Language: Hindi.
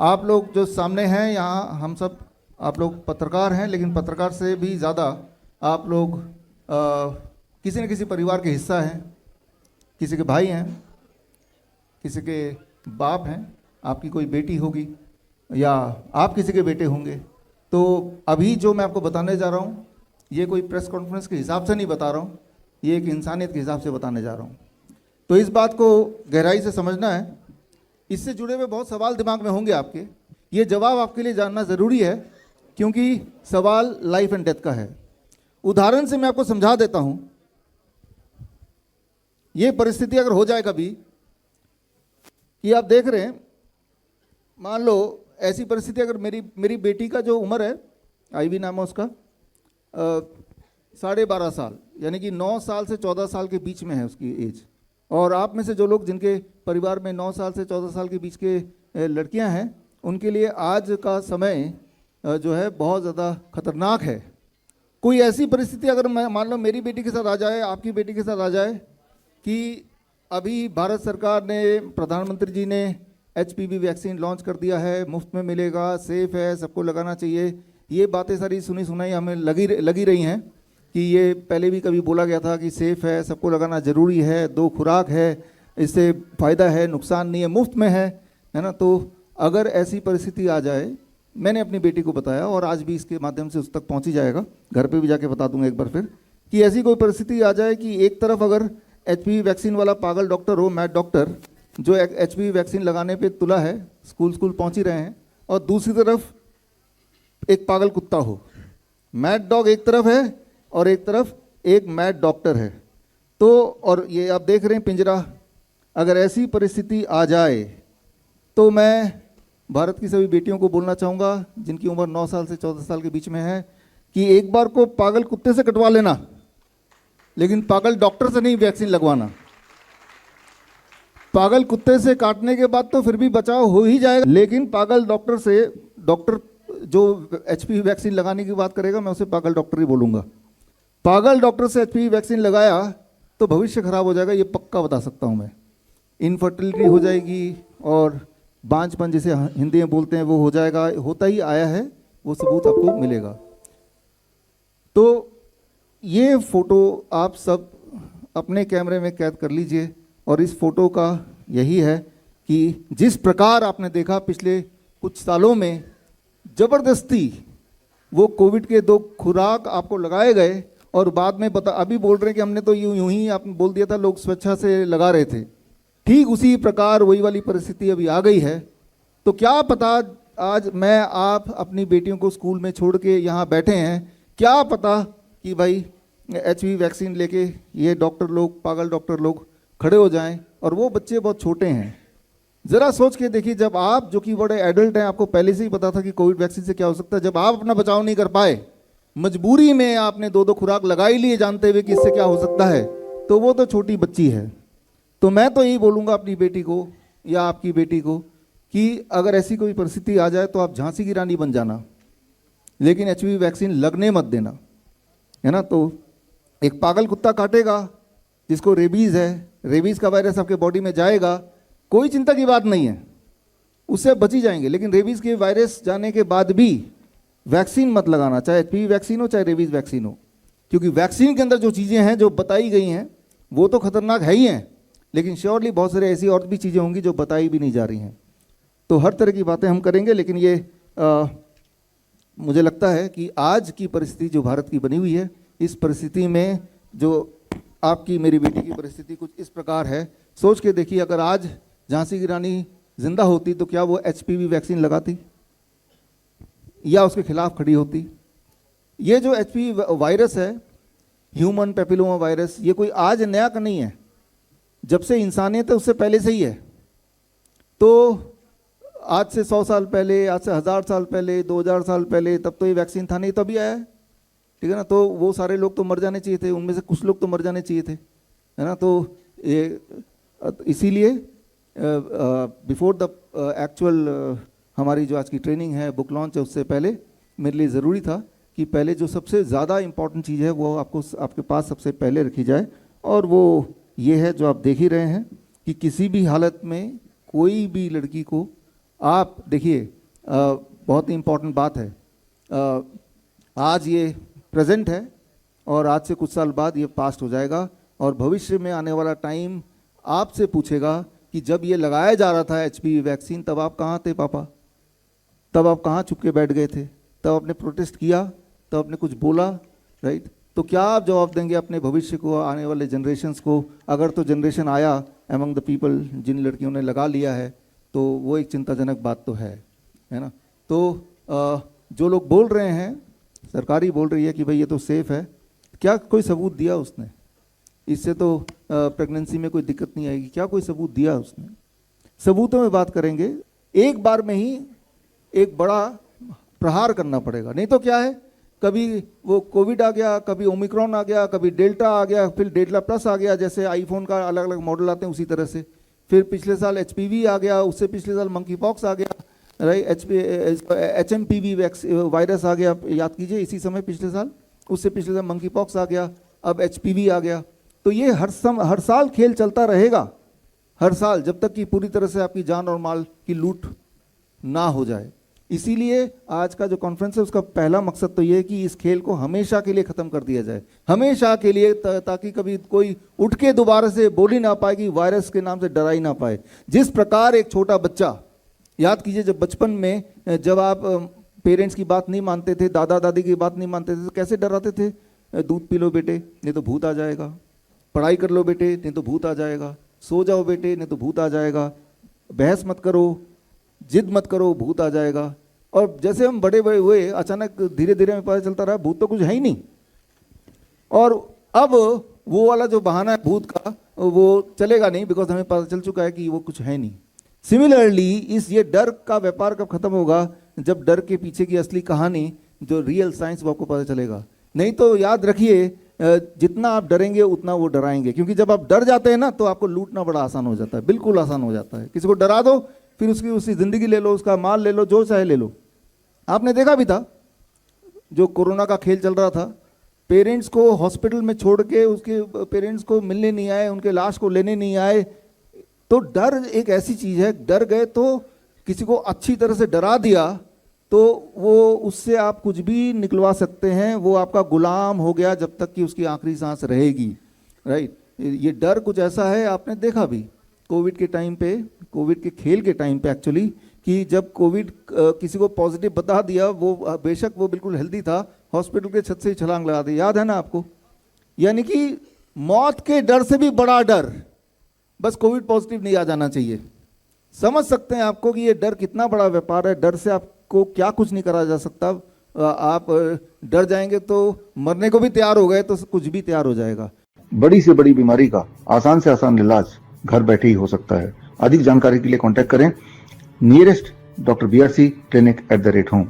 आप लोग जो सामने हैं यहाँ, हम सब आप लोग पत्रकार हैं, लेकिन पत्रकार से भी ज़्यादा आप लोग किसी न किसी परिवार के हिस्सा हैं, किसी के भाई हैं, किसी के बाप हैं, आपकी कोई बेटी होगी या आप किसी के बेटे होंगे। तो अभी जो मैं आपको बताने जा रहा हूँ, ये कोई प्रेस कॉन्फ्रेंस के हिसाब से नहीं बता रहा हूँ, ये एक इंसानियत के हिसाब से बताने जा रहा हूँ। तो इस बात को गहराई से समझना है। इससे जुड़े हुए बहुत सवाल दिमाग में होंगे आपके, ये जवाब आपके लिए जानना ज़रूरी है, क्योंकि सवाल लाइफ एंड डेथ का है। उदाहरण से मैं आपको समझा देता हूँ। ये परिस्थिति अगर हो जाए कभी कि आप देख रहे हैं, मान लो ऐसी परिस्थिति अगर मेरी बेटी का जो उम्र है, आईवी नाम है उसका, 12.5 साल, यानी कि 9 साल से 14 साल के बीच में है उसकी एज। और आप में से जो लोग जिनके परिवार में 9 साल से 14 साल के बीच के लड़कियां हैं, उनके लिए आज का समय जो है बहुत ज़्यादा खतरनाक है। कोई ऐसी परिस्थिति अगर मैं मान लो मेरी बेटी के साथ आ जाए, आपकी बेटी के साथ आ जाए कि अभी भारत सरकार ने, प्रधानमंत्री जी ने HPV वैक्सीन लॉन्च कर दिया है, मुफ्त में मिलेगा, सेफ़ है, सबको लगाना चाहिए, ये बातें सारी सुनी सुनाई हमें लगी रही हैं कि ये पहले भी कभी बोला गया था कि सेफ़ है, सबको लगाना ज़रूरी है, 2 खुराक है, इससे फ़ायदा है, नुकसान नहीं है, मुफ्त में है ना। तो अगर ऐसी परिस्थिति आ जाए, मैंने अपनी बेटी को बताया और आज भी इसके माध्यम से उस तक पहुँच ही जाएगा, घर पे भी जाके बता दूंगा एक बार फिर, कि ऐसी कोई परिस्थिति आ जाए कि एक तरफ अगर HPV वैक्सीन वाला पागल डॉक्टर हो, मैड डॉक्टर, जो HPV वैक्सीन लगाने पे तुला है, स्कूल पहुँच ही रहे हैं, और दूसरी तरफ एक पागल कुत्ता हो। मैड डॉग एक तरफ है और एक तरफ एक मैड डॉक्टर है। तो और ये आप देख रहे हैं पिंजरा, अगर ऐसी परिस्थिति आ जाए तो मैं भारत की सभी बेटियों को बोलना चाहूँगा जिनकी उम्र 9 साल से 14 साल के बीच में है कि एक बार को पागल कुत्ते से कटवा लेना, लेकिन पागल डॉक्टर से नहीं वैक्सीन लगवाना। पागल कुत्ते से काटने के बाद तो फिर भी बचाव हो ही जाएगा, लेकिन पागल डॉक्टर से, डॉक्टर जो HPV वैक्सीन लगाने की बात करेगा, मैं उसे पागल डॉक्टर ही बोलूँगा। पागल डॉक्टर से HPV वैक्सीन लगाया तो भविष्य खराब हो जाएगा, ये पक्का बता सकता हूँ मैं। इनफर्टिलिटी हो जाएगी और बांझपन जिसे हिंदी में बोलते हैं वो हो जाएगा, होता ही आया है, वो सबूत आपको मिलेगा। तो ये फ़ोटो आप सब अपने कैमरे में कैद कर लीजिए, और इस फोटो का यही है कि जिस प्रकार आपने देखा पिछले कुछ सालों में ज़बरदस्ती वो कोविड के 2 खुराक आपको लगाए गए और बाद में अभी बोल रहे हैं कि हमने तो यूं ही आपने बोल दिया था, लोग स्वेच्छा से लगा रहे थे। ठीक उसी प्रकार वही वाली परिस्थिति अभी आ गई है। तो क्या पता आज मैं आप अपनी बेटियों को स्कूल में छोड़ के यहाँ बैठे हैं, क्या पता कि भाई HPV वैक्सीन लेके ये डॉक्टर लोग, पागल डॉक्टर लोग खड़े हो जाएं, और वो बच्चे बहुत छोटे हैं। ज़रा सोच के देखिए, जब आप जो कि बड़े एडल्ट हैं, आपको पहले से ही पता था कि कोविड वैक्सीन से क्या हो सकता है, जब आप अपना बचाव नहीं कर पाए, मजबूरी में आपने 2 खुराक लगा ही लिए जानते हुए कि इससे क्या हो सकता है, तो वो तो छोटी बच्ची है। तो मैं तो यही बोलूँगा अपनी बेटी को या आपकी बेटी को कि अगर ऐसी कोई परिस्थिति आ जाए तो आप झांसी की रानी बन जाना, लेकिन HPV वैक्सीन लगने मत देना, है ना। तो एक पागल कुत्ता काटेगा जिसको रेबीज़ है, रेबीज़ का वायरस आपके बॉडी में जाएगा, कोई चिंता की बात नहीं है, उससे बच ही जाएंगे। लेकिन रेबीज़ के वायरस जाने के बाद भी वैक्सीन मत लगाना, चाहे HPV वैक्सीन हो चाहे रेबीज़ वैक्सीन हो, क्योंकि वैक्सीन के अंदर जो चीज़ें हैं जो बताई गई हैं वो तो खतरनाक है ही हैं, लेकिन श्योरली बहुत सारी ऐसी और भी चीज़ें होंगी जो बताई भी नहीं जा रही हैं। तो हर तरह की बातें हम करेंगे, लेकिन ये मुझे लगता है कि आज की परिस्थिति जो भारत की बनी हुई है, इस परिस्थिति में जो आपकी मेरी बेटी की परिस्थिति कुछ इस प्रकार है। सोच के देखिए, अगर आज झांसी की रानी जिंदा होती तो क्या वो HPV वैक्सीन लगाती या उसके खिलाफ खड़ी होती? ये जो HPV वायरस है, ह्यूमन पैपिलोमा वायरस, ये कोई आज नया का नहीं है, जब से इंसानियत है उससे पहले से ही है। तो आज से 100 साल पहले, आज से 1000 साल पहले, 2000 साल पहले, तब तो ये वैक्सीन था नहीं, तभी आया है, ठीक है ना। तो वो सारे लोग तो मर जाने चाहिए थे, उनमें से कुछ लोग तो मर जाने चाहिए थे, है ना। तो ये इसीलिए बिफोर द एक्चुअल हमारी जो आज की ट्रेनिंग है, बुक लॉन्च है, उससे पहले मेरे लिए ज़रूरी था कि पहले जो सबसे ज़्यादा इम्पॉर्टेंट चीज़ है वो आपके पास सबसे पहले रखी जाए, और वो ये है जो आप देख ही रहे हैं कि किसी भी हालत में कोई भी लड़की को आप देखिए, बहुत ही इम्पोर्टेंट बात है। आज ये प्रेजेंट है और आज से कुछ साल बाद ये पास्ट हो जाएगा और भविष्य में आने वाला टाइम आपसे पूछेगा कि जब ये लगाया जा रहा था HPV वैक्सीन, तब आप कहाँ थे पापा? तब आप कहाँ छुप के बैठ गए थे? तब आपने प्रोटेस्ट किया? तब आपने कुछ बोला? राइट? तो क्या आप जवाब देंगे अपने भविष्य को, आने वाले जनरेशन्स को? अगर तो जनरेशन आया एमंग द पीपल, जिन लड़कियों ने लगा लिया है, तो वो एक चिंताजनक बात तो है ना? तो जो लोग बोल रहे हैं, सरकारी बोल रही है कि भाई ये तो सेफ़ है, क्या कोई सबूत दिया उसने? इससे तो प्रेगनेंसी में कोई दिक्कत नहीं आएगी, क्या कोई सबूत दिया उसने? सबूतों में बात करेंगे, एक बार में ही एक बड़ा प्रहार करना पड़ेगा, नहीं तो क्या है, कभी वो कोविड आ गया, कभी ओमिक्रॉन आ गया, कभी डेल्टा आ गया, फिर डेल्टा प्लस आ गया, जैसे आईफोन का अलग अलग मॉडल आते हैं उसी तरह से। फिर पिछले साल HPV आ गया, उससे पिछले साल मंकी पॉक्स आ गया, राइट, HMPV वायरस आ गया, याद कीजिए इसी समय पिछले साल, उससे पिछले साल मंकी पॉक्स आ गया, अब HPV आ गया। तो ये हर साल खेल चलता रहेगा, हर साल, जब तक कि पूरी तरह से आपकी जान और माल की लूट ना हो जाए। इसीलिए आज का जो कॉन्फ्रेंस है उसका पहला मकसद तो ये है कि इस खेल को हमेशा के लिए ख़त्म कर दिया जाए, हमेशा के लिए, ताकि कभी कोई उठ के दोबारा से बोल ही ना पाए कि वायरस के नाम से डरा ही ना पाए। जिस प्रकार एक छोटा बच्चा, याद कीजिए जब बचपन में जब आप पेरेंट्स की बात नहीं मानते थे, दादा दादी की बात नहीं मानते थे, तो कैसे डराते थे? दूध पी लो बेटे नहीं तो भूत आ जाएगा, पढ़ाई कर लो बेटे नहीं तो भूत आ जाएगा, सो जाओ बेटे नहीं तो भूत आ जाएगा, बहस मत करो, जिद मत करो, भूत आ जाएगा। और जैसे हम बड़े बड़े हुए, अचानक धीरे धीरे हमें पता चलता रहा भूत तो कुछ है ही नहीं, और अब वो वाला जो बहाना है भूत का वो चलेगा नहीं, बिकॉज हमें पता चल चुका है कि वो कुछ है नहीं। सिमिलरली ये डर का व्यापार कब खत्म होगा? जब डर के पीछे की असली कहानी, जो रियल साइंस, वो आपको पता चलेगा। नहीं तो याद रखिए, जितना आप डरेंगे उतना वो डराएंगे, क्योंकि जब आप डर जाते हैं ना तो आपको लूटना बड़ा आसान हो जाता है, बिल्कुल आसान हो जाता है। किसी को डरा दो, फिर उसकी ज़िंदगी ले लो, उसका माल ले लो, जो चाहे ले लो। आपने देखा भी था जो कोरोना का खेल चल रहा था, पेरेंट्स को हॉस्पिटल में छोड़ के उसके पेरेंट्स को मिलने नहीं आए, उनके लाश को लेने नहीं आए। तो डर एक ऐसी चीज़ है, डर गए तो किसी को अच्छी तरह से डरा दिया तो वो उससे आप कुछ भी निकलवा सकते हैं, वो आपका गुलाम हो गया जब तक कि उसकी आखिरी सांस रहेगी, राइट। ये डर कुछ ऐसा है, आपने देखा भी कोविड के टाइम पे, कोविड के खेल के टाइम पे एक्चुअली, कि जब कोविड किसी को पॉजिटिव बता दिया, वो बेशक वो बिल्कुल हेल्दी था, हॉस्पिटल के छत से ही छलांग लगा दी, याद है ना आपको? यानी कि मौत के डर से भी बड़ा डर बस कोविड पॉजिटिव नहीं आ जाना चाहिए। समझ सकते हैं आपको कि ये डर कितना बड़ा व्यापार है, डर से आपको क्या कुछ नहीं करा जा सकता। आप डर जाएंगे तो मरने को भी तैयार हो गए तो कुछ भी तैयार हो जाएगा। बड़ी से बड़ी बीमारी का आसान से आसान इलाज घर बैठे ही हो सकता है। अधिक जानकारी के लिए कांटेक्ट करें nearest doctor BRC clinic @ home.